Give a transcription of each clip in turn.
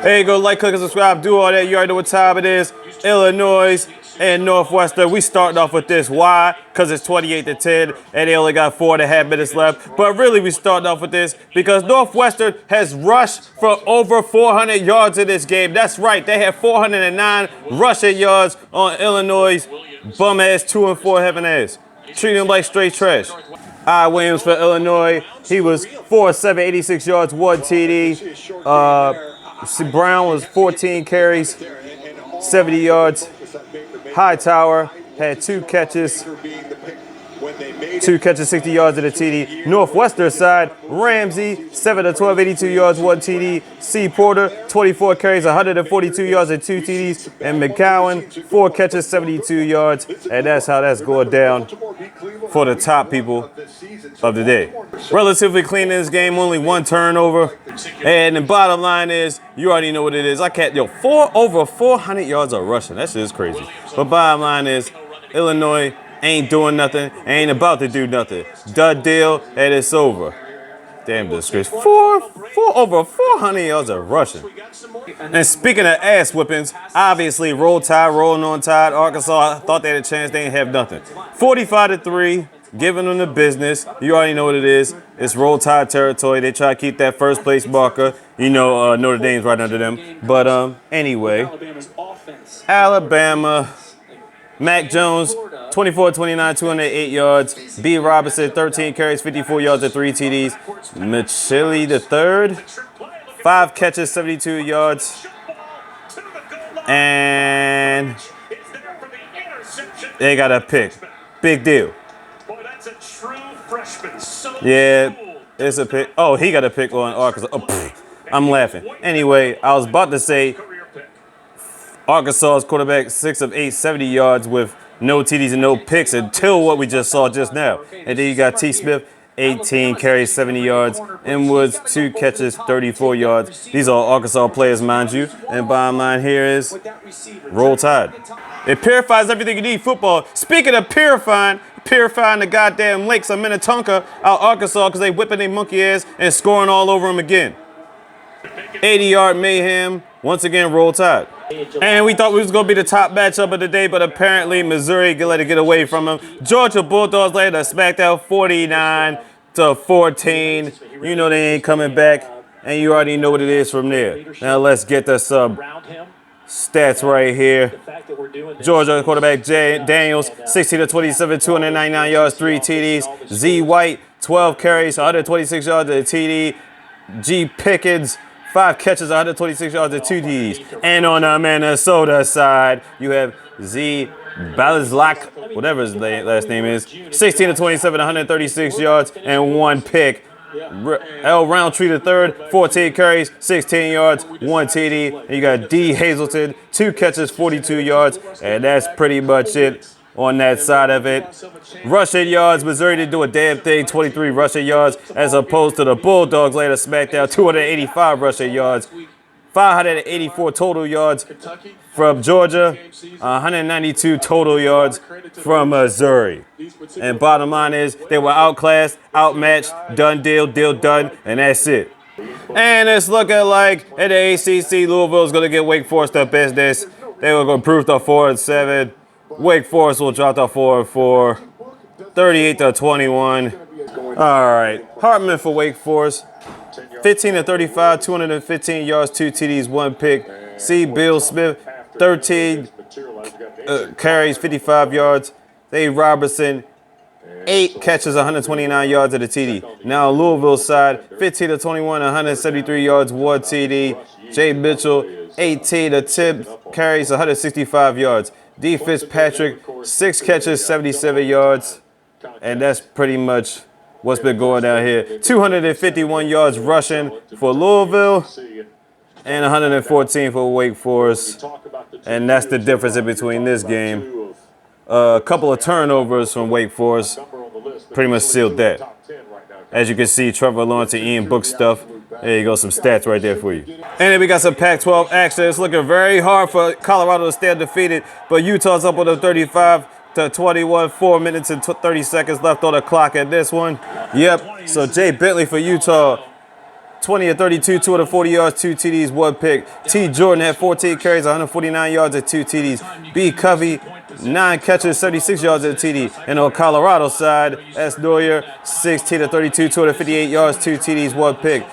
Hey, go like, click, and subscribe. Do all that. You already know what time it is. Illinois and Northwestern. We starting off with this. Why? Because it's 28-10, and they only got 4.5 minutes left. But really, we starting off with this because Northwestern has rushed for over 400 yards in this game. That's right. They had 409 rushing yards on Illinois' bum ass 2-4 heaven ass. Treating them like straight trash. Williams for Illinois. He was 4-7, 86 yards, 1 TD. Brown was 14 carries, 70 yards. Hightower had 2 catches, 60 yards at a TD. Northwestern side, Ramsey, 7-12, 82 yards, 1 TD. C. Porter, 24 carries, 142 yards and 2 TDs. And McGowan, 4 catches, 72 yards. And that's how that's going down for the top people of the day. Relatively clean in this game, only 1 turnover. And the bottom line is, you already know what it is. I can't, over 400 yards of rushing. That shit is crazy. But bottom line is, Illinois ain't doing nothing, ain't about to do nothing. Done deal, and it's over. Damn disgrace. Over 400 yards of rushing. And speaking of ass whippings, obviously Roll Tide, rolling on Tide. Arkansas thought they had a chance, they ain't have nothing. 45-3, giving them the business. You already know what it is. It's Roll Tide territory. They try to keep that first place marker. You know, Notre Dame's right under them. But anyway, Alabama. Mac Jones, 24-29, 208 yards. B. Robinson, 13 carries, 54 yards and 3 TDs. Machili the third, 5 catches, 72 yards. And they got a pick. Big deal. Yeah, it's a pick. Oh, he got a pick on Arkansas. Oh, I'm laughing. Anyway, I was about to say, Arkansas's quarterback, 6 of 8, 70 yards with no TDs and no picks until what we just saw just now. And then you got T. Smith, 18 carries, 70 yards. And Woods, 2 catches, 34 yards. These are Arkansas players, mind you. And bottom line here is Roll Tide. It purifies everything you need football. Speaking of purifying the goddamn lakes of Minnetonka out Arkansas because they whipping their monkey ass and scoring all over them again. 80-yard mayhem. Once again, Roll Tide. And we thought we was going to be the top matchup of the day, but apparently Missouri let it get away from them. Georgia Bulldogs later smackdown 49-14. You know they ain't coming back, and you already know what it is from there. Now let's get the stats right here. Georgia quarterback Jay Daniels, 16-27, 299 yards, 3 TDs. Z White, 12 carries, 126 yards, a TD. G Pickens, 5 catches, 126 yards, and 2 TDs. And on the Minnesota side, you have Z Balazlak, whatever his last name is, 16-27, 136 yards, and 1 pick. L. Roundtree III, 14 carries, 16 yards, 1 TD. And you got D. Hazelton, 2 catches, 42 yards, and that's pretty much it on that side of it. Rushing yards, Missouri didn't do a damn thing, 23 rushing yards, as opposed to the Bulldogs later smackdown, 285 rushing yards, 584 total yards from Georgia, 192 total yards from Missouri. And bottom line is, they were outclassed, outmatched, done deal, deal done, and that's it. And it's looking like at the ACC, Louisville is going to get Wake Forest their business. They were going to prove the 4-7. Wake Forest will drop the 4-4, 38-21. All right, Hartman for Wake Forest, 15-35, 215 yards, 2 TDs, 1 pick. C. Bill Smith, 13 carries, 55 yards. A. Robertson, 8 catches, 129 yards at a TD. Now Louisville side, 15-21, 173 yards, 1 TD. Jay Mitchell, 18 carries, 165 yards. D. Fitzpatrick, 6 catches, 77 yards. And that's pretty much what's been going down here. 251 yards rushing for Louisville and 114 for Wake Forest. And that's the difference in between this game. A couple of turnovers from Wake Forest pretty much sealed that. As you can see, Trevor Lawrence and Ian Book stuff. There you go, some stats right there for you. And then we got some Pac-12 action. It's looking very hard for Colorado to stay undefeated, but Utah's up on them 35-21, 4 minutes and 30 seconds left on the clock at this one. Yep, so Jay Bentley for Utah, 20 of 32, 240 yards, 2 TDs, 1 pick. T. Jordan had 14 carries, 149 yards and 2 TDs. B. Covey, 9 catches, 76 yards and a TD. And on Colorado side, S. Neuer, 16 of 32, 258 yards, 2 TDs, 1 pick.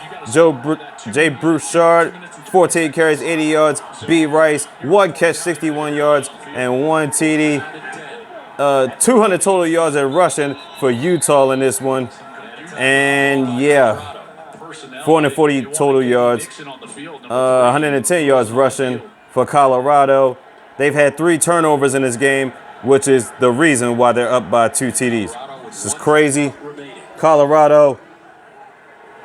J. Broussard, 14 carries, 80 yards. B. Rice, 1 catch, 61 yards and 1 TD. 200 total yards at rushing for Utah in this one. And yeah, 440 total yards, 110 yards rushing for Colorado. They've had 3 turnovers in this game, which is the reason why they're up by 2 TDs. This is crazy. Colorado,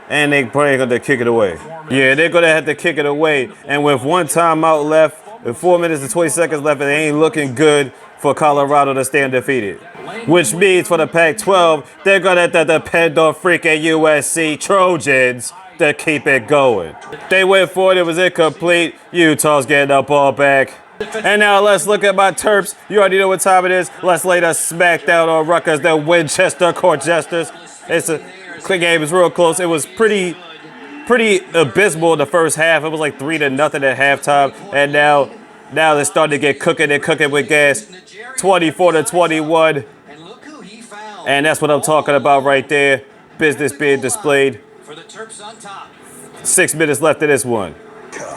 and they're probably going to kick it away. Yeah, they're going to have to kick it away. And with 1 timeout left, with 4 minutes and 20 seconds left, it ain't looking good for Colorado to stay undefeated. Which means for the Pac-12, they're going to have to depend on freaking USC Trojans to keep it going. They went for it. It was incomplete. Utah's getting the ball back. And now let's look at my Terps. You already know what time it is. Let's lay the smackdown on Rutgers, the Winchester Court Jesters. It's a quick game. It was real close. It was pretty abysmal in the first half. It was like 3-0 at halftime. And now they're starting to get cooking. They're cooking with gas. 24-21. And that's what I'm talking about right there. Business being displayed. 6 minutes left in this one.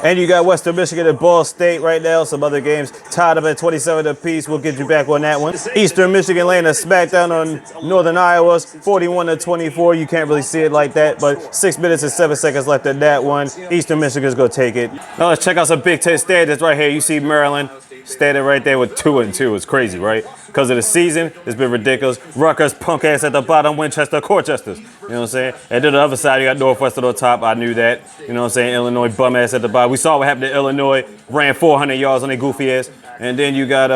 And you got Western Michigan and Ball State right now. Some other games tied up at 27 apiece. We'll get you back on that one. Eastern Michigan laying a smackdown on Northern Iowa, 41-24. You can't really see it like that, but 6 minutes and 7 seconds left in that one. Eastern Michigan's going to take it. Now let's check out some Big Ten standings right here. You see Maryland standing right there with 2-2. It's crazy, right? Because of the season, it's been ridiculous. Rutgers, punk ass at the bottom, Winchester, Corchesters. You know what I'm saying? And then the other side, you got Northwestern on top. I knew that. You know what I'm saying? Illinois, bum ass at the bottom. We saw what happened to Illinois. Ran 400 yards on their goofy ass. And then you got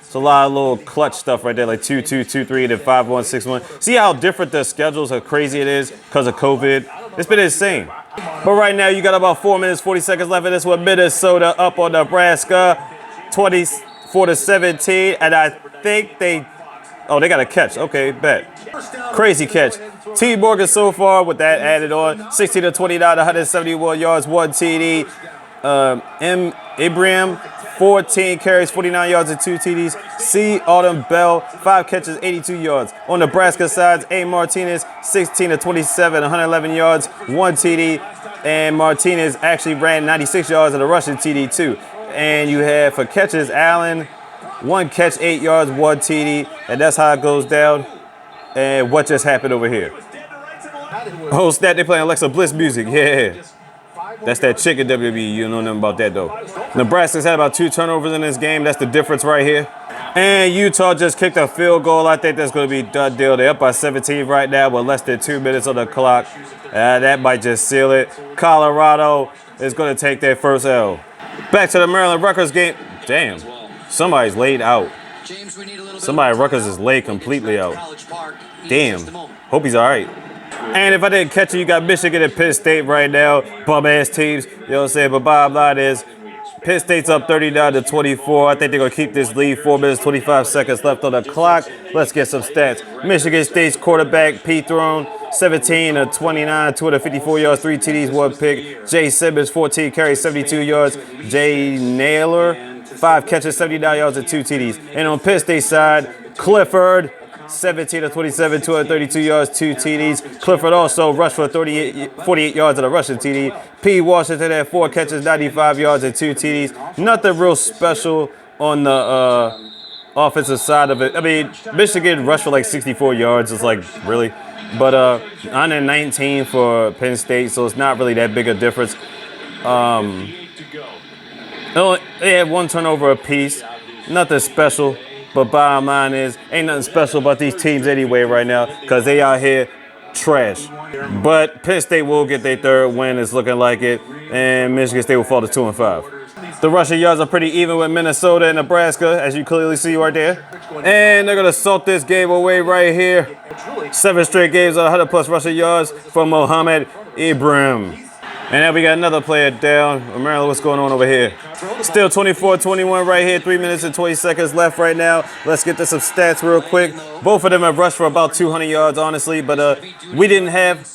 it's a lot of little clutch stuff right there, like 2-2, 2-3, then 5-1, 6-1. See how different the schedules, how crazy it is because of COVID? It's been insane. But right now, you got about 4 minutes, 40 seconds left in this one. Minnesota up on Nebraska, 24-17. And I think they got a catch. Okay, bet. Crazy catch. T. Morgan so far with that added on. 16-29, 171 yards, 1 TD. M. Ibrahim, 14 carries, 49 yards and 2 TDs. C. Autumn Bell, 5 catches, 82 yards. On Nebraska sides, A. Martinez, 16-27, 111 yards, 1 TD. And Martinez actually ran 96 yards and a rushing TD too. And you have for catches, Allen, 1 catch, 8 yards, 1 TD. And that's how it goes down. And what just happened over here? Oh, snap, they playing Alexa Bliss music. Yeah. That's that chicken WWE. You don't know nothing about that, though. Nebraska's had about 2 turnovers in this game. That's the difference right here. And Utah just kicked a field goal. I think that's going to be done deal. They're up by 17 right now with less than 2 minutes on the clock. That might just seal it. Colorado is going to take their first L. Back to the Maryland-Rutgers game. Damn. Somebody's laid out. Somebody at Rutgers is laid completely out. Damn. Hope he's all right. And if I didn't catch it, you got Michigan and Penn State right now. Bum-ass teams. You know what I'm saying? But bottom line is, Penn State's up 39-24. I think they're going to keep this lead. 4 minutes, 25 seconds left on the clock. Let's get some stats. Michigan State's quarterback, Pete Throne, 17-29, 254 yards, 3 TDs, 1 pick. Jay Simmons, 14 carries, 72 yards. Jay Naylor, 5 catches, 79 yards, and 2 TDs. And on Penn State side, Clifford, 17-27, 232 yards, 2 TDs. Clifford also rushed for 48 yards and a rushing TD. P. Washington had 4 catches, 95 yards, and 2 TDs. Nothing real special on the offensive side of it. I mean, Michigan rushed for like 64 yards. It's like, really? But 119 for Penn State, so it's not really that big a difference. They had 1 turnover apiece. Nothing special. But bottom line is, ain't nothing special about these teams anyway right now because they out here trash. But Penn State will get their 3rd win. It's looking like it. And Michigan State will fall to 2-5. The rushing yards are pretty even with Minnesota and Nebraska, as you clearly see right there. And they're going to salt this game away right here. 7 straight games of 100-plus rushing yards from Mohamed Ibrahim. And now we got another player down. Maryland, what's going on over here? Still 24-21 right here. 3 minutes and 20 seconds left right now. Let's get to some stats real quick. Both of them have rushed for about 200 yards, honestly. But we didn't have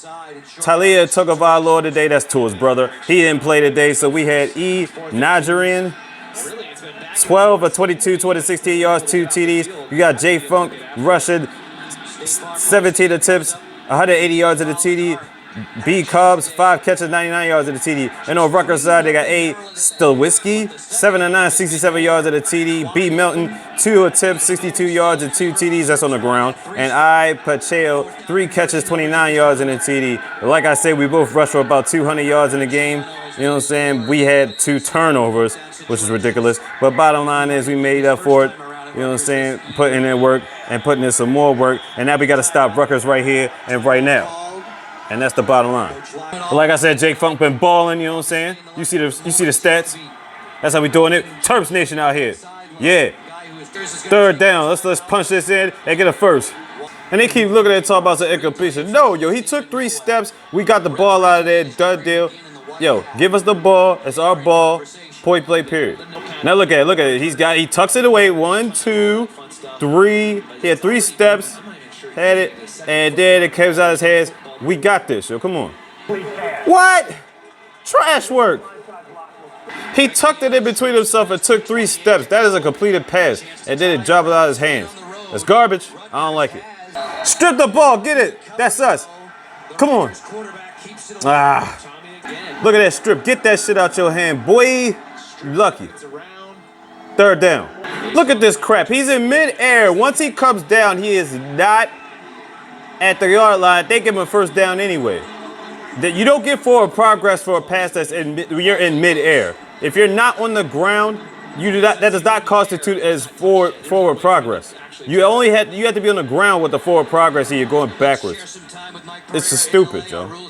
Talia Tagovailoa today. That's Tua's brother. He didn't play today. So we had Nigerian. 12 of 22, 216 yards, 2 TDs. You got Jay Funk rushing 17 attempts, 180 yards at the TD. B Cobbs, 5 catches, 99 yards at the TD. And on Rutgers side, they got A Stillwiski, 7 of 9, 67 yards at the TD. B Melton, 2 attempts, 62 yards and 2 TDs. That's on the ground. And I Pacheco, 3 catches, 29 yards in the TD. Like I said, we both rushed for about 200 yards in the game. You know what I'm saying? We had 2 turnovers, which is ridiculous. But bottom line is we made up for it. You know what I'm saying? Putting in work and putting in some more work. And now we got to stop Rutgers right here and right now. And that's the bottom line. But like I said, Jake Funk been balling, you know what I'm saying? You see the stats? That's how we doing it. Terps Nation out here. Yeah. 3rd down. Let's punch this in and get a first. And they keep looking at it, talking about some incompletion. No, yo, he took 3 steps. We got the ball out of there. Done deal. Yo, give us the ball. It's our ball. Point play, period. Now look at it. He tucks it away. 1, 2, 3. He had 3 steps. Had it. And then it comes out of his hands. We got this, yo. Come on. What? Trash work. He tucked it in between himself and took 3 steps. That is a completed pass. And then it dropped it out of his hands. That's garbage. I don't like it. Strip the ball. Get it. That's us. Come on. Ah. Look at that strip. Get that shit out your hand, boy. You lucky. 3rd down. Look at this crap. He's in midair. Once he comes down, he is not at the yard line. They give him a 1st down anyway. That you don't get forward progress for a pass that's you're in midair. If you're not on the ground, that does not constitute as forward progress. You have to be on the ground with the forward progress and you're going backwards. It's just stupid, Joe.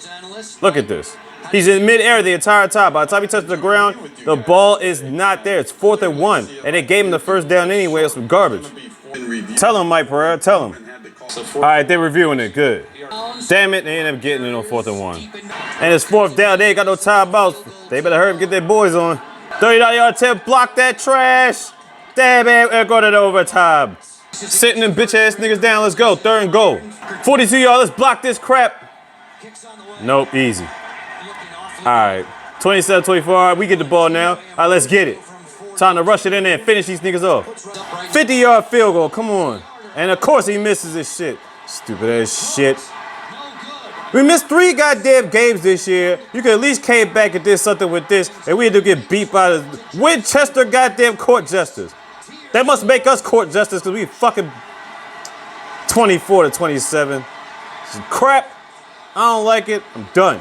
Look at this. He's in midair the entire time. By the time he touches the ground, the ball is not there. It's 4th and 1. And they gave him the 1st down anyway. It's some garbage. Tell him, Mike Pereira. Tell him. All right, they're reviewing it. Good. Damn it, they ended up getting it on 4th and 1. And it's 4th down. They ain't got no timeouts. They better hurry up and get their boys on. 39-yard attempt. Block that trash. Damn it, we're going to overtime. Sitting them bitch-ass niggas down. Let's go. 3rd and goal. 42-yard. Let's block this crap. Nope, easy. All right, 27-24. All right, we get the ball now. All right, let's get it. Time to rush it in there and finish these niggas off. 50-yard field goal. Come on. And of course he misses this shit. Stupid ass shit. We missed 3 goddamn games this year. You could at least came back and did something with this, and we had to get beat by the Winchester goddamn court jesters. That must make us court jesters because we fucking 24-27. Some crap. I don't like it. I'm done.